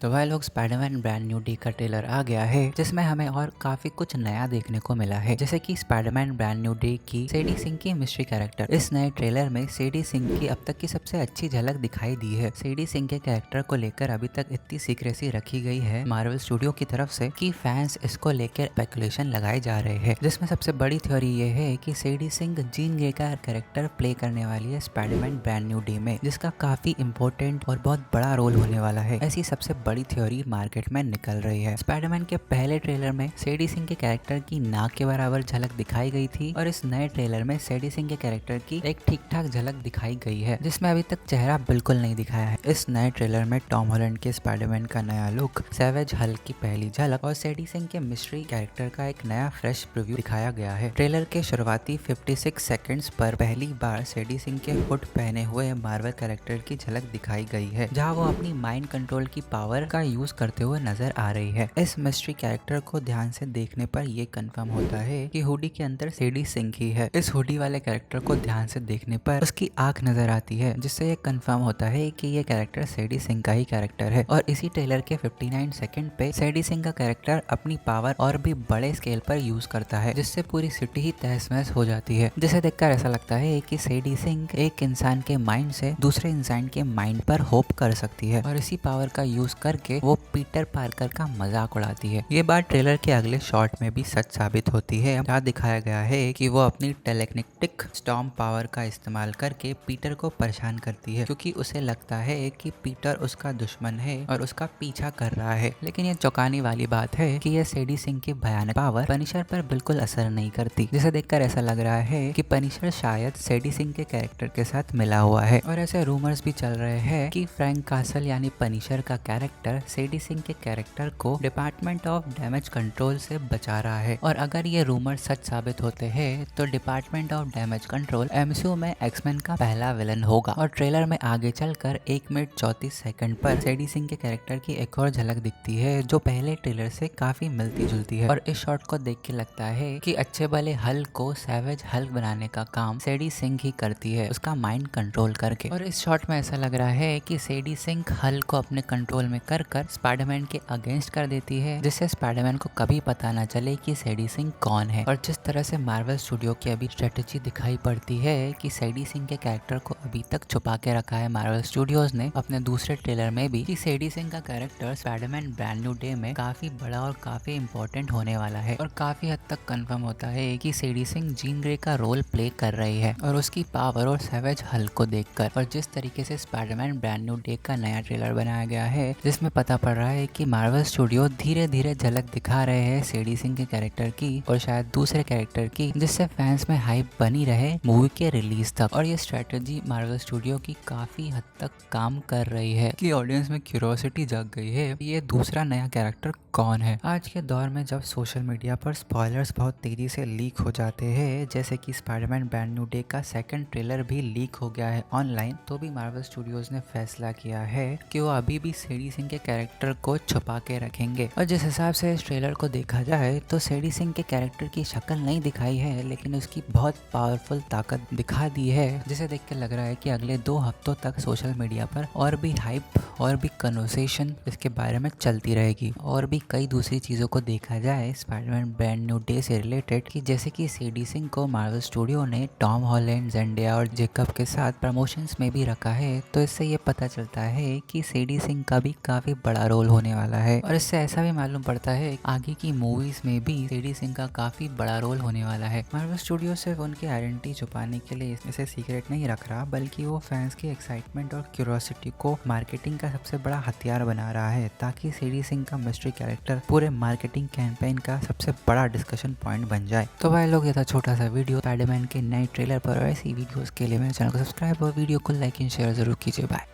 तो भाई लोग स्पाइडरमैन ब्रांड न्यू डे का ट्रेलर आ गया है जिसमें हमें और काफी कुछ नया देखने को मिला है। जैसे कि स्पाइडरमैन ब्रांड न्यू डे की सेडी सिंह की मिस्ट्री कैरेक्टर। इस नए ट्रेलर में सेडी सिंह की अब तक की सबसे अच्छी झलक दिखाई दी है। सेडी सिंह के कैरेक्टर को लेकर अभी तक इतनी सीक्रेसी रखी गई है मार्वल स्टूडियो की तरफ से कि फैंस इसको लेकर स्पेकुलेशन लगाए जा रहे हैं, जिसमें सबसे बड़ी थ्योरी ये है कि सेडी सिंह जीन ग्रे का कैरेक्टर प्ले करने वाली है स्पाइडरमैन ब्रांड न्यू डे में, जिसका काफी इंपॉर्टेंट और बहुत बड़ा रोल होने वाला है। ऐसी सबसे बड़ी थ्योरी मार्केट में निकल रही है। स्पाइडरमैन के पहले ट्रेलर में सेडी सिंह के कैरेक्टर की नाक के बराबर झलक दिखाई गई थी और इस नए ट्रेलर में सेडी सिंह के कैरेक्टर की एक ठीक ठाक झलक दिखाई गई है, जिसमें अभी तक चेहरा बिल्कुल नहीं दिखाया है। इस नए ट्रेलर में टॉम हॉलैंड के स्पाइडरमैन का नया लुक, सैवेज हल्क की पहली झलक और सेडी सिंह के मिस्ट्री कैरेक्टर का एक नया फ्रेश प्रीव्यू दिखाया गया है। ट्रेलर के शुरुआती 56 सेकंड्स पर पहली बार सेडी सिंह के हुड पहने हुए मार्वल कैरेक्टर की झलक दिखाई गई है, जहां वो अपनी माइंड कंट्रोल की पावर का यूज करते हुए नजर आ रही है। इस मिस्ट्री कैरेक्टर को ध्यान से देखने पर यह कंफर्म होता है कि हुडी के अंदर सेडी सिंह ही है। इस हुडी वाले कैरेक्टर को ध्यान से देखने पर उसकी आंख नजर आती है, जिससे यह कंफर्म होता है कि यह कैरेक्टर सेडी सिंह का ही कैरेक्टर है। और इसी ट्रेलर के 59 सेकंड पे सेडी सिंह का कैरेक्टर अपनी पावर और भी बड़े स्केल पर यूज करता है, जिससे पूरी सिटी ही तहस महस हो जाती है। जिसे देखकर ऐसा लगता है कि सेडी सिंह एक इंसान के माइंड से दूसरे इंसान के माइंड पर होप कर सकती है और इसी पावर का यूज करके वो पीटर पार्कर का मजाक उड़ाती है। ये बात ट्रेलर के अगले शॉट में भी सच साबित होती है, जहाँ दिखाया गया है कि वो अपनी टेलेकिनेटिक स्टॉर्म पावर का इस्तेमाल करके पीटर को परेशान करती है, क्योंकि उसे लगता है कि पीटर उसका दुश्मन है और उसका पीछा कर रहा है। लेकिन ये चौंकाने वाली बात है कि यह सेडी सिंह की भयानक पावर पनिशर पर बिल्कुल असर नहीं करती, जिसे देखकर ऐसा लग रहा है कि पनिशर शायद सेडी सिंह के कैरेक्टर के साथ मिला हुआ है। और ऐसे रूमर्स भी चल रहे हैं कि फ्रैंक कासल यानी पनिशर का कैरेक्टर सेडी सिंह के कैरेक्टर को डिपार्टमेंट ऑफ डैमेज कंट्रोल से बचा रहा है। और अगर ये रूमर सच साबित होते हैं तो department of damage control MCU में एक्समैन का पहला विलन होगा। और ट्रेलर में आगे चलकर 1 मिनट 34 सेकंड पर सेडी सिंह के कैरेक्टर की एक और झलक दिखती है, जो पहले ट्रेलर से काफी मिलती जुलती है। और इस शॉट को देख के लगता है कि अच्छे भले हल्क को सैवेज हल्क बनाने का काम सेडी सिंह ही करती है, उसका माइंड कंट्रोल करके। और इस शॉट में ऐसा लग रहा है कि सेडी सिंह हल्क को अपने कंट्रोल में कर स्पाइडरमैन के अगेंस्ट कर देती है, जिससे स्पाइडरमैन को कभी पता न चले कि सेडी सिंह कौन है। और जिस तरह से मार्वल स्टूडियो की अभी स्ट्रेटेजी दिखाई पड़ती है कि सेडी सिंह के कैरेक्टर को अभी तक छुपा के रखा है मार्वल स्टूडियोज ने अपने दूसरे ट्रेलर में भी, कि सेडी सिंह का character Spiderman brand new day में काफी बड़ा और काफी इंपॉर्टेंट होने वाला है। और काफी हद तक कंफर्म होता है कि सेडी सिंह जीन ग्रे का रोल प्ले कर रही है और उसकी पावर और सैवेज हल्क को देखकर। और जिस तरीके से स्पाइडरमैन ब्रांड न्यू डे का नया ट्रेलर बनाया गया है, जिसमें पता पड़ रहा है कि मार्वल स्टूडियो धीरे धीरे झलक दिखा रहे हैं सेडी सिंह के कैरेक्टर की और शायद दूसरे कैरेक्टर की, जिससे फैंस में हाइप बनी रहे मूवी के रिलीज तक। और ये स्ट्रेटेजी मार्वल स्टूडियो की काफी हद तक काम कर रही है कि ऑडियंस में क्यूरियोसिटी जग गई है ये दूसरा नया कैरेक्टर कौन है। आज के दौर में जब सोशल मीडिया पर स्पॉयलर्स बहुत तेजी से लीक हो जाते हैं, जैसे कि स्पाइडरमैन ब्रांड न्यू डे का सेकंड ट्रेलर भी लीक हो गया है ऑनलाइन, तो भी मार्वल स्टूडियोज ने फैसला किया है कि वो अभी भी सेडी सिंह के कैरेक्टर को छुपा के रखेंगे। और जिस हिसाब से इस ट्रेलर को देखा जाए तो सेडी सिंह के कैरेक्टर की शक्ल नहीं दिखाई है, लेकिन उसकी बहुत पावरफुल ताकत दिखा दी है, जिसे देख के लग रहा है कि अगले 2 हफ्तों तक सोशल मीडिया पर और भी हाइप और भी कन्वर्सेशन इसके बारे में चलती रहेगी। और भी कई दूसरी चीजों को देखा जाए स्पाइडरमैन ब्रांड न्यू डे से रिलेटेड, कि जैसे कि सेडी सिंह को मार्वल स्टूडियो ने टॉम हॉलैंड, जेंडिया और जेकब के साथ प्रमोशंस में भी रखा है, तो इससे ये पता चलता है कि सेडी सिंह का भी काफी बड़ा रोल होने वाला है। और इससे ऐसा भी मालूम पड़ता है आगे की मूवीज में भी सेडी सिंह का काफी बड़ा रोल होने वाला है। मार्वल स्टूडियो सिर्फ उनकी आइडेंटिटी छुपाने के लिए इसे सीक्रेट नहीं रख रहा, बल्कि वो फैंस की एक्साइटमेंट और क्यूरियोसिटी को मार्केटिंग का सबसे बड़ा हथियार बना रहा है, ताकि सेडी सिंह का मिस्ट्री कैरेक्टर पूरे मार्केटिंग कैंपेन का सबसे बड़ा डिस्कशन पॉइंट बन जाए। तो भाई लोग, ये था छोटा सा वीडियो स्पाइडरमैन के नए ट्रेलर पर। ऐसी वीडियोस के लिए मेरे चैनल को सब्सक्राइब और वीडियो को लाइक एंड शेयर जरूर कीजिए। बाय।